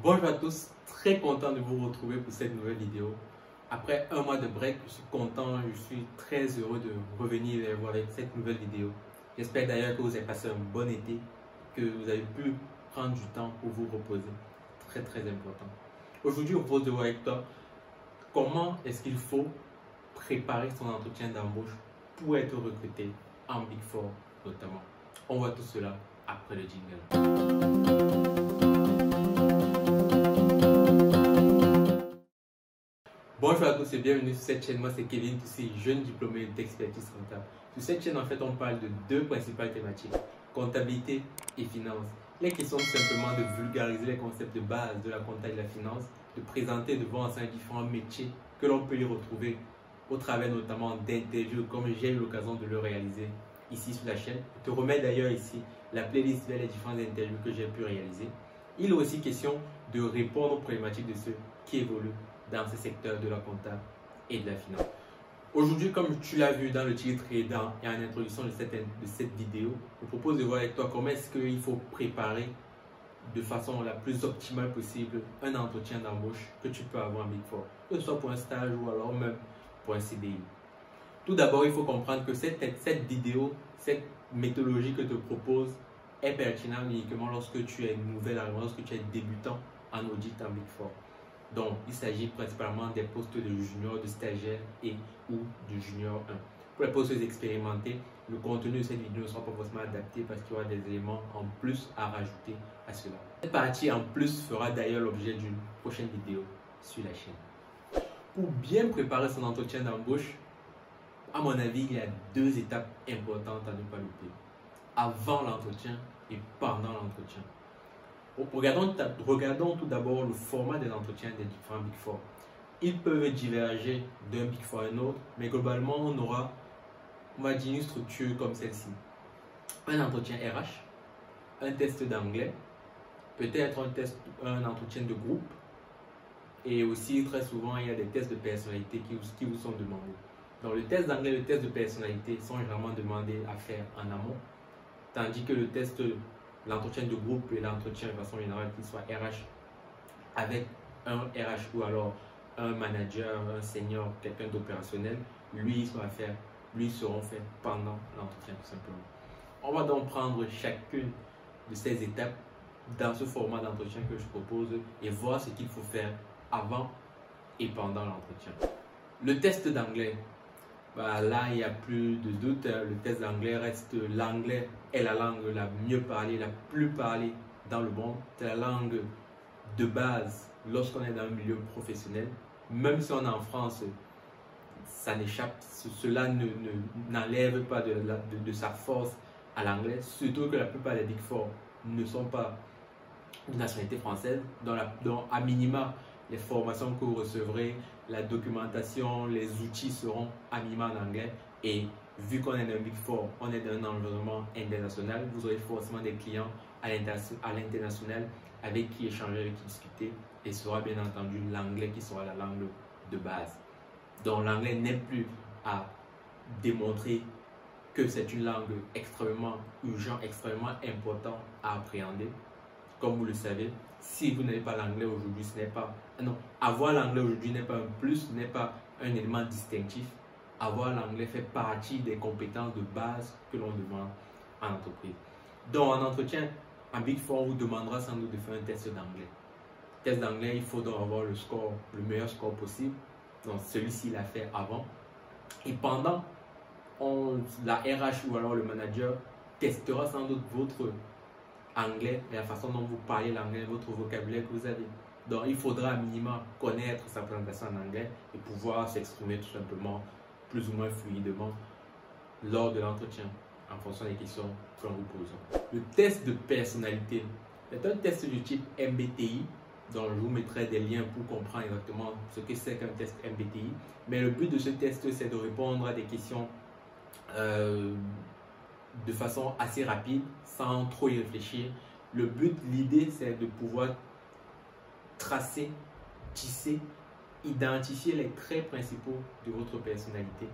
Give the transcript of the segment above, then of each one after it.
Bonjour à tous, très content de vous retrouver pour cette nouvelle vidéo. Après un mois de break, je suis content, je suis très heureux de revenir vers vous avec cette nouvelle vidéo. J'espère d'ailleurs que vous avez passé un bon été, que vous avez pu prendre du temps pour vous reposer. Très important. Aujourd'hui, on propose de voir avec toi comment est-ce qu'il faut préparer son entretien d'embauche pour être recruté en Big Four notamment. On voit tout cela après le jingle. Bonjour à tous et bienvenue sur cette chaîne. Moi c'est Kevin Toussi, jeune diplômé d'expertise comptable. Sur cette chaîne en fait on parle de deux principales thématiques, comptabilité et finance. Les questions simplement de vulgariser les concepts de base de la comptabilité et de la finance, de présenter devant un différents métiers que l'on peut y retrouver au travers notamment d'interviews comme j'ai eu l'occasion de le réaliser ici sur la chaîne. Je te remets d'ailleurs ici la playlist vers les différentes interviews que j'ai pu réaliser. Il est aussi question de répondre aux problématiques de ceux qui évoluent dans ce secteur de la compta et de la finance. Aujourd'hui, comme tu l'as vu dans le titre et en introduction de cette vidéo, je propose de voir avec toi comment est-ce qu'il faut préparer de façon la plus optimale possible un entretien d'embauche que tu peux avoir en Big Four, que ce soit pour un stage ou alors même pour un CDI. Tout d'abord, il faut comprendre que cette vidéo, cette méthodologie que je te propose est pertinente uniquement lorsque tu es nouvel arrivant, lorsque tu es débutant en audit en Big Four. Donc, il s'agit principalement des postes de junior, de stagiaire et ou de junior 1. Pour les postes expérimentés, le contenu de cette vidéo ne sera pas forcément adapté parce qu'il y aura des éléments en plus à rajouter à cela. Cette partie en plus fera d'ailleurs l'objet d'une prochaine vidéo sur la chaîne. Pour bien préparer son entretien d'embauche, à mon avis, il y a deux étapes importantes à ne pas louper. Avant l'entretien et pendant l'entretien. Regardons tout d'abord le format des entretiens des différents Big Four. Ils peuvent diverger d'un Big Four à un autre, mais globalement, on va dire une structure comme celle-ci. Un entretien RH, un test d'anglais, peut-être un entretien de groupe, et aussi très souvent, il y a des tests de personnalité qui vous sont demandés. Donc, le test d'anglais et le test de personnalité sont généralement demandés à faire en amont, tandis que l'entretien de groupe et l'entretien de façon générale, qu'il soit RH avec un RH ou alors un manager, un senior, quelqu'un d'opérationnel, lui seront faits pendant l'entretien tout simplement. On va donc prendre chacune de ces étapes dans ce format d'entretien que je propose et voir ce qu'il faut faire avant et pendant l'entretien. Le test d'anglais. Là, il n'y a plus de doute, le test d'anglais reste l'anglais est la langue la mieux parlée, la plus parlée dans le monde. C'est la langue de base lorsqu'on est dans le milieu professionnel. Même si on est en France, ça n'échappe, cela n'enlève pas de sa force à l'anglais. Surtout que la plupart des Big Four ne sont pas de nationalité française, donc à minima, les formations que vous recevrez, la documentation, les outils seront à minima en anglais. Et vu qu'on est dans un Big Four, on est dans un environnement international, vous aurez forcément des clients à l'international avec qui échanger, avec qui discuter. Et ce sera bien entendu l'anglais qui sera la langue de base. Donc l'anglais n'est plus à démontrer que c'est une langue extrêmement urgente, extrêmement importante à appréhender. Comme vous le savez, si vous n'avez pas l'anglais aujourd'hui, ce n'est pas... Non, avoir l'anglais aujourd'hui n'est pas un plus, n'est pas un élément distinctif. Avoir l'anglais fait partie des compétences de base que l'on demande en entreprise. Donc, en entretien, en Big Four, on vous demandera sans doute de faire un test d'anglais. Test d'anglais, il faut donc avoir le meilleur score possible. Donc, celui-ci l'a fait avant. Et pendant, la RH ou alors le manager testera sans doute votre anglais et la façon dont vous parlez l'anglais, votre vocabulaire que vous avez. Donc, il faudra à minima connaître sa présentation en anglais et pouvoir s'exprimer tout simplement plus ou moins fluidement lors de l'entretien en fonction des questions que l'on vous pose. Le test de personnalité est un test du type MBTI, dont je vous mettrai des liens pour comprendre exactement ce que c'est qu'un test MBTI. Mais le but de ce test, c'est de répondre à des questions de façon assez rapide, sans trop y réfléchir. Le but, l'idée, c'est de pouvoir tracer, tisser, identifier les traits principaux de votre personnalité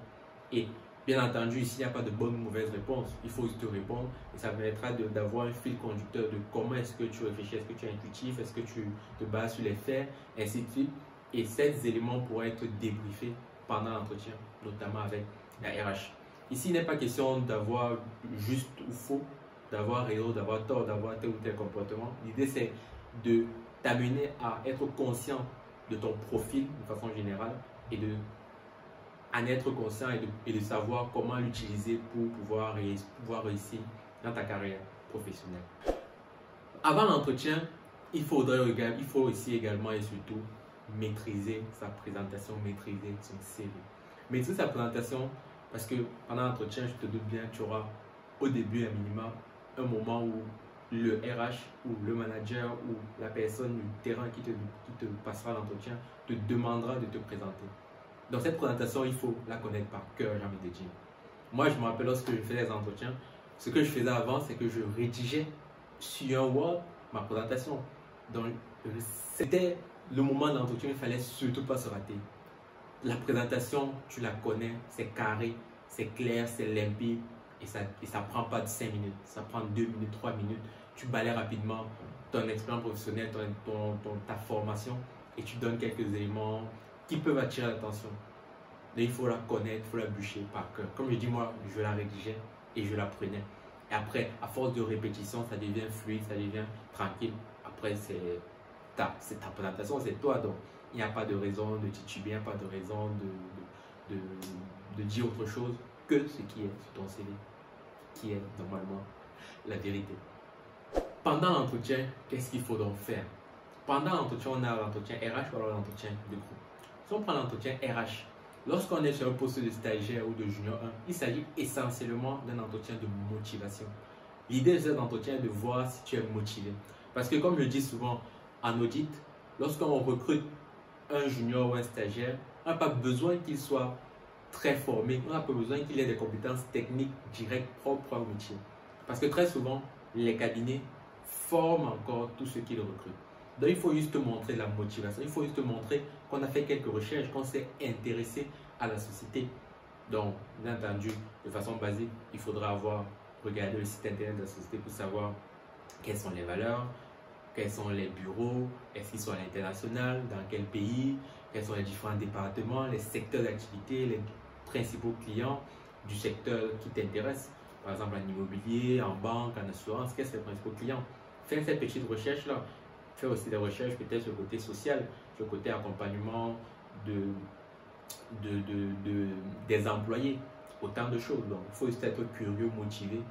et Bien entendu, ici, il n'y a pas de bonne ou mauvaise réponse. Il faut juste te répondre et ça permettra d'avoir un fil conducteur de comment est-ce que tu réfléchis, est-ce que tu es intuitif, est-ce que tu te bases sur les faits, ainsi de suite. Et ces éléments pourraient être débriefés pendant l'entretien, notamment avec la RH. Ici, il n'est pas question d'avoir juste ou faux, d'avoir raison, d'avoir tort, d'avoir tel ou tel comportement. L'idée, c'est de t'amener à être conscient de ton profil de façon générale et de en être conscient et de savoir comment l'utiliser pour pouvoir réussir dans ta carrière professionnelle. Avant l'entretien, il faut aussi également et surtout maîtriser sa présentation, maîtriser son CV. Maîtriser sa présentation parce que pendant l'entretien, je te doute bien, tu auras au début un minimum un moment où le RH ou le manager ou la personne du terrain qui te passera l'entretien te demandera de te présenter. Donc cette présentation, il faut la connaître par cœur, j'ai envie de dire. Moi, je me rappelle lorsque je faisais les entretiens, ce que je faisais avant, c'est que je rédigeais sur un Word ma présentation. Donc c'était le moment d'entretien, il ne fallait surtout pas se rater. La présentation, tu la connais, c'est carré, c'est clair, c'est limpide et ça ne prend pas de 5 minutes, ça prend 2 minutes, 3 minutes. Tu balayes rapidement ton expérience professionnelle, ta formation et tu donnes quelques éléments qui peuvent attirer l'attention. Il faut la connaître, il faut la bûcher par cœur. Comme je dis, moi, je la rédigeais et je la prenais. Et après, à force de répétition, ça devient fluide, ça devient tranquille. Après, c'est ta présentation, c'est toi. Donc, il n'y a pas de raison de tituber, il n'y a pas de raison de dire autre chose que ce qui est sur ton CV, qui est normalement la vérité. Pendant l'entretien, qu'est-ce qu'il faut donc faire? Pendant l'entretien, on a l'entretien RH ou alors l'entretien de groupe. Si on prend l'entretien RH, lorsqu'on est sur un poste de stagiaire ou de junior 1, il s'agit essentiellement d'un entretien de motivation. L'idée de cet entretien est de voir si tu es motivé. Parce que comme je dis souvent en audit, lorsqu'on recrute un junior ou un stagiaire, on n'a pas besoin qu'il soit très formé, on n'a pas besoin qu'il ait des compétences techniques directes propres au métier. Parce que très souvent, les cabinets forment encore tous ceux qui le recrutent. Donc il faut juste te montrer la motivation, il faut juste te montrer qu'on a fait quelques recherches, qu'on s'est intéressé à la société. Donc, bien entendu, de façon basique, il faudra avoir regardé le site internet de la société pour savoir quelles sont les valeurs, quels sont les bureaux, est-ce qu'ils sont à l'international, dans quel pays, quels sont les différents départements, les secteurs d'activité, les principaux clients du secteur qui t'intéresse. Par exemple, en immobilier, en banque, en assurance, quels sont les principaux clients. Fais cette petite recherche-là. Fais aussi des recherches peut-être sur le côté social, sur le côté accompagnement des employés, autant de choses. Donc, il faut juste être curieux, motivé